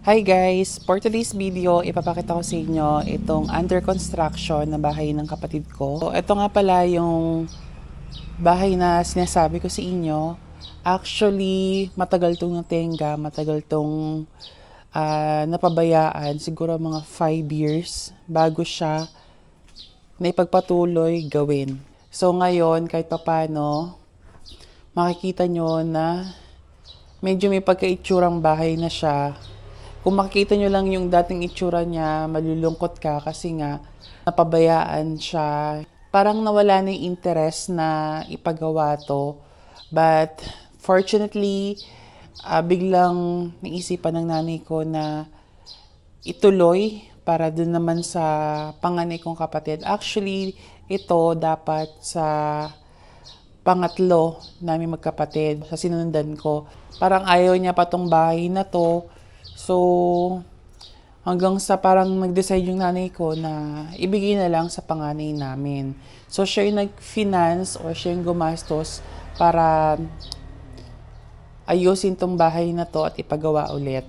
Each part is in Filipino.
Hi guys! For today's video, ipapakita ko sa inyo itong under construction na bahay ng kapatid ko. So, ito nga pala yung bahay na sinasabi ko sa inyo. Actually, matagal itong natenga, matagal itong napabayaan. Siguro mga 5 years bago siya naipagpatuloy gawin. So ngayon, kahit papano, makikita nyo na medyo may pagkaitsurang bahay na siya. Kung makikita nyo lang yung dating itsura niya, malulungkot ka kasi nga napabayaan siya. Parang nawala na yung interest na ipagawa to. But fortunately, biglang naisipan ng nanay ko na ituloy para dun naman sa panganay kong kapatid. Actually, ito dapat sa pangatlo namin magkapatid, sa sinundan ko. Parang ayaw niya pa tong bahay na to. So, hanggang sa parang nag-decide yung nanay ko na ibigay na lang sa panganay namin. So, siya yung nag-finance or siya yung gumastos para ayusin tong bahay na to at ipagawa ulit.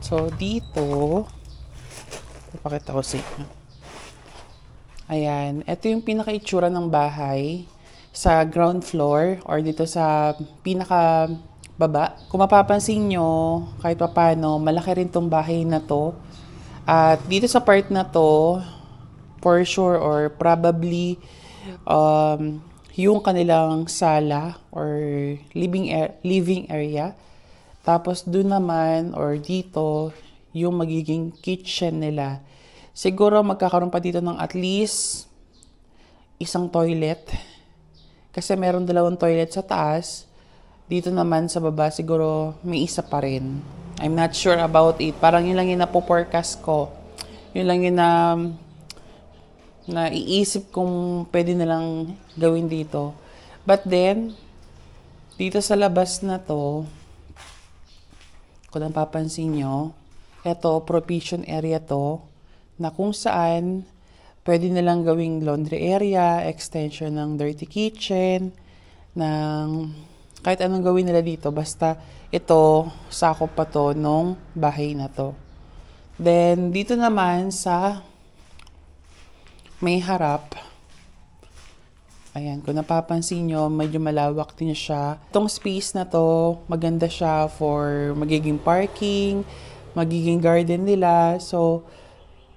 So, dito, ipakita ko sa inyo. Ayan, ito yung pinaka-itsura ng bahay sa ground floor or dito sa pinaka-baba. Kung mapapansin nyo, kahit papano, malaki rin tong bahay na to. At dito sa part na to, for sure or probably, yung kanilang sala or living area. Tapos doon naman or dito, yung magiging kitchen nila. Siguro magkakaroon pa dito ng at least isang toilet. Kasi meron 2 toilet sa taas. Dito naman sa baba siguro may isa pa rin. I'm not sure about it. Parang yun lang yung napo-forecast ko. Yun lang yung na iisip kung pwede na lang gawin dito. But then, dito sa labas na to, kung napapansin nyo, eto, provision area to, na kung saan pwede nilang gawing laundry area, extension ng dirty kitchen, ng kahit anong gawin nila dito. Basta ito, sakop pa to nung bahay na to. Then, dito naman sa may harap, ayan, kung napapansin nyo, medyo malawak din siya. Itong space na to, maganda siya for magiging parking, magiging garden nila. So,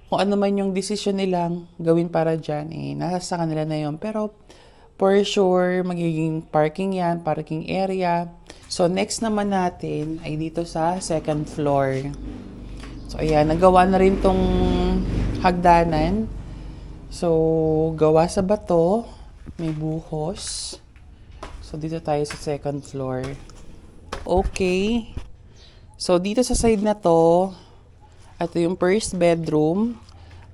kung ano man yung decision nilang gawin para dyan, nasa kanila na yun. Pero, for sure, magiging parking yan, parking area. So, next naman natin ay dito sa second floor. So, ayan, nagawa na rin tong hagdanan. So, gawa sa bato, may buhos. So, dito tayo sa second floor. Okay. So, dito sa side na to, ito yung first bedroom.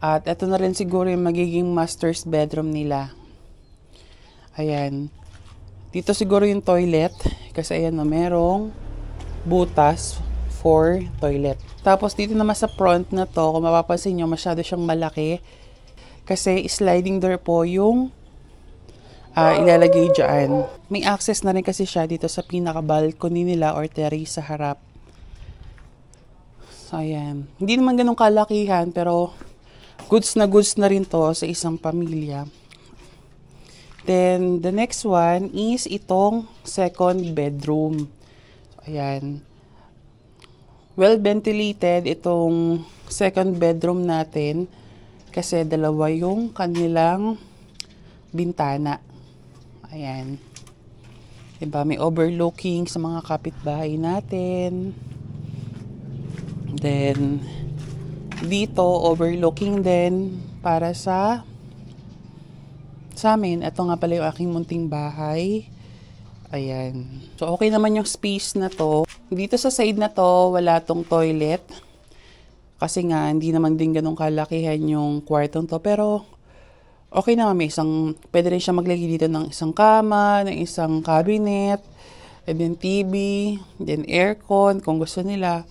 At ito na rin siguro yung magiging master's bedroom nila. Ayan. Dito siguro yung toilet. Kasi ayan na, merong butas for toilet. Tapos dito naman sa front na to, kung mapapansin nyo, masyado siyang malaki. Kasi sliding door po yung ilalagay dyan. May access na rin kasi siya dito sa pinaka-balcony nila or terrace sa harap. So, ayan. Hindi naman ganun kalakihan, pero goods na rin to sa isang pamilya. Then, the next one is itong second bedroom. So, ayan. Well ventilated itong second bedroom natin kasi 2 yung kanilang bintana. Ayan. Diba? May overlooking sa mga kapitbahay natin. Then, dito, overlooking din para sa amin. Ito nga pala yung aking munting bahay. Ayan. So, okay naman yung space na to. Dito sa side na to, wala tong toilet. Kasi nga, hindi naman din ganun kalakihan yung kwartong to. Pero, okay naman. Pwede rin siya maglagay dito ng isang kama, ng isang cabinet, and then TV, then aircon, kung gusto nila.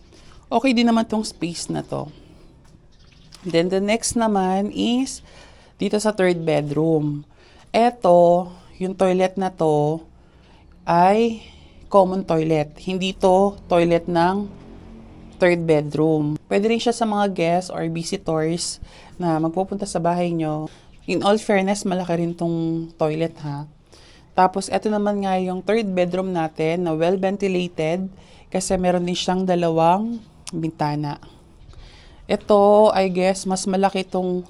Okay din naman tong space na to. Then, the next naman is dito sa third bedroom. Eto, yung toilet na to ay common toilet. Hindi to toilet ng third bedroom. Pwede rin siya sa mga guests or visitors na magpupunta sa bahay nyo. In all fairness, malaki rin tong toilet ha. Tapos, eto naman nga yung third bedroom natin na well-ventilated kasi meron din siyang dalawang bintana. Ito, I guess, mas malaki tong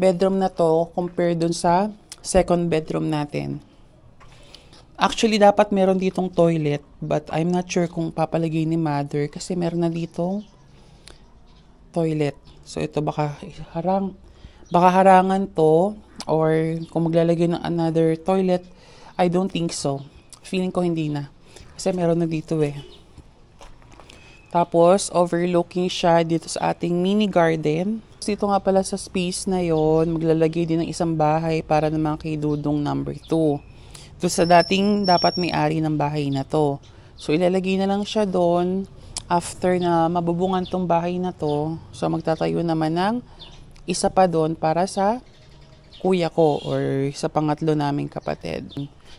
bedroom na to compared dun sa second bedroom natin. Actually, dapat meron ditong toilet but I'm not sure kung papalagay ni mother kasi meron na ditong toilet. So, ito baka harangan to or kung maglalagay ng another toilet, I don't think so. Feeling ko hindi na. Kasi meron na dito eh. Tapos, overlooking siya dito sa ating mini garden. Dito nga pala sa space na yon, maglalagay din ng isang bahay para naman kay Dudong number 2. Doon sa dating dapat may-ari ng bahay na to. So, ilalagay na lang siya doon after na mabubungan tong bahay na to. So, magtatayo naman ng isa pa doon para sa kuya ko or sa pangatlo naming kapatid.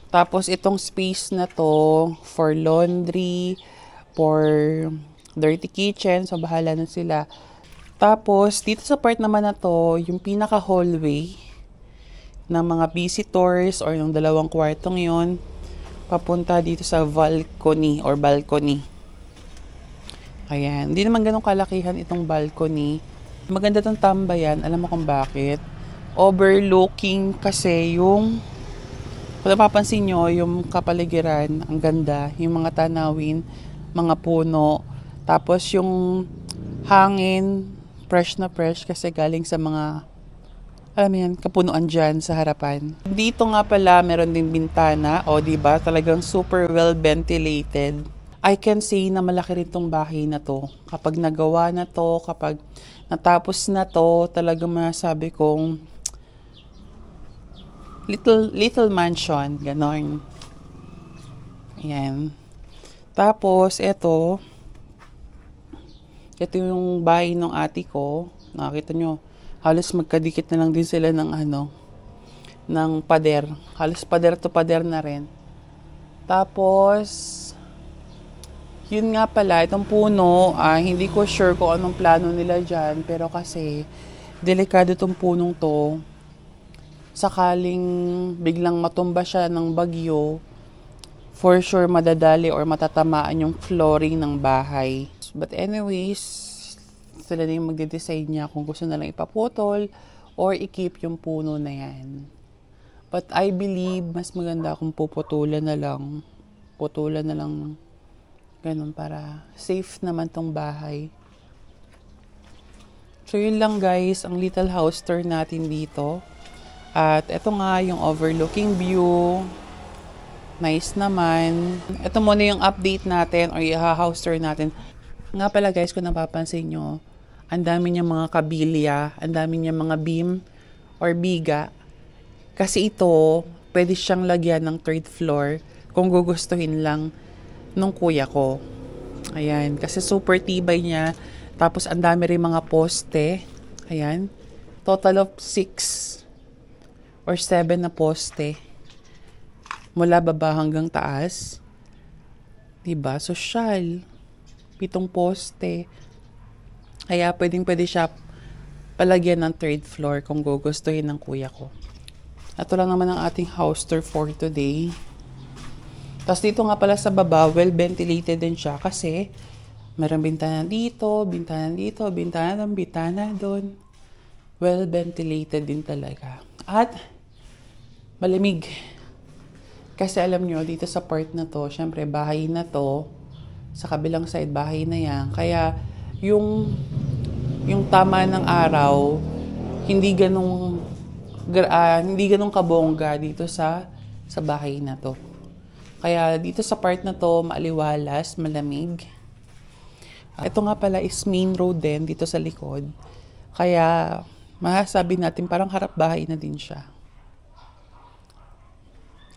Tapos, itong space na to for laundry, for dirty kitchen. So, bahala na sila. Tapos, dito sa part naman na to, yung pinaka-hallway ng mga visitors or yung dalawang kwartong yon papunta dito sa balcony or balcony. Ayan. Hindi naman ganun kalakihan itong balcony. Maganda itong tambayan. Alam mo kung bakit? Overlooking kasi yung kung napapansin nyo, yung kapaligiran, ang ganda, yung mga tanawin, mga puno, tapos yung hangin, fresh na fresh kasi galing sa mga, alam mo yan, kapunuan dyan sa harapan. Dito nga pala, meron din bintana, o diba, talagang super well ventilated. I can say na malaki rin tong bahay na to. Kapag nagawa na to, kapag natapos na to, talagang masasabi kong little mansion, ganon. Ayan. Tapos, ito yung bahay ng ate ko. Nakita nyo, halos magkadikit na lang din sila ng ng pader. Halos pader to pader na rin. Tapos, yun nga pala, itong puno, hindi ko sure kung anong plano nila dyan, pero kasi, delikado itong punong to. Sakaling biglang matumba siya ng bagyo, for sure madadali or matatamaan yung flooring ng bahay. But anyways, sila na yung magde-decide niya kung gusto na lang ipaputol or i-keep yung puno na yan. But I believe mas maganda kung puputulan na lang. Putulan na lang ganun para safe naman tong bahay. So yun lang guys, ang little house tour natin dito. At ito nga yung overlooking view. Nice naman. Ito muna yung update natin or yung house tour natin. Nga pala guys, kung napapansin nyo, ang dami niyang mga kabilya, ang dami niyang mga beam or biga. Kasi ito, pwede siyang lagyan ng third floor kung gugustuhin lang nung kuya ko. Ayan, kasi super tibay niya. Tapos ang dami rin mga poste. Ayan, total of 6 or 7 na poste. Mula baba hanggang taas. Diba? Sosyal. 7 poste. Kaya pwede siya palagyan ng third floor kung gugustuhin ng kuya ko. Ito lang naman ang ating house tour for today. Tapos dito nga pala sa baba, well ventilated din siya kasi mayroong bintana dito, bintana dito, bintana doon. Well ventilated din talaga. At malamig. Kasi alam nyo, dito sa part na to, syempre bahay na to, sa kabilang side bahay na yan. Kaya yung tama ng araw, hindi ganong kabongga dito sa bahay na to. Kaya dito sa part na to, maaliwalas, malamig. Ito nga pala is main road din dito sa likod. Kaya masasabi natin parang harap bahay na din siya.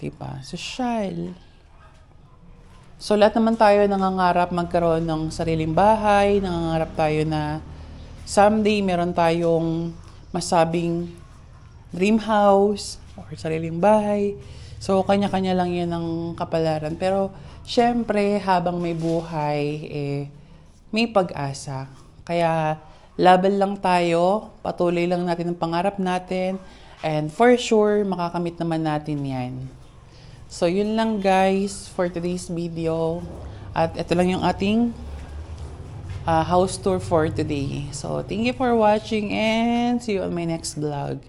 Diba? Social. So, lahat naman tayo nangangarap magkaroon ng sariling bahay, nangangarap tayo na someday meron tayong masabing dream house or sariling bahay. So, kanya-kanya lang yan ang kapalaran. Pero, syempre, habang may buhay, may pag-asa. Kaya, laban lang tayo, patuloy lang natin ang pangarap natin, and for sure, makakamit naman natin yan. So, yun lang guys for today's video. At ito lang yung ating house tour for today. So, thank you for watching and see you on my next vlog.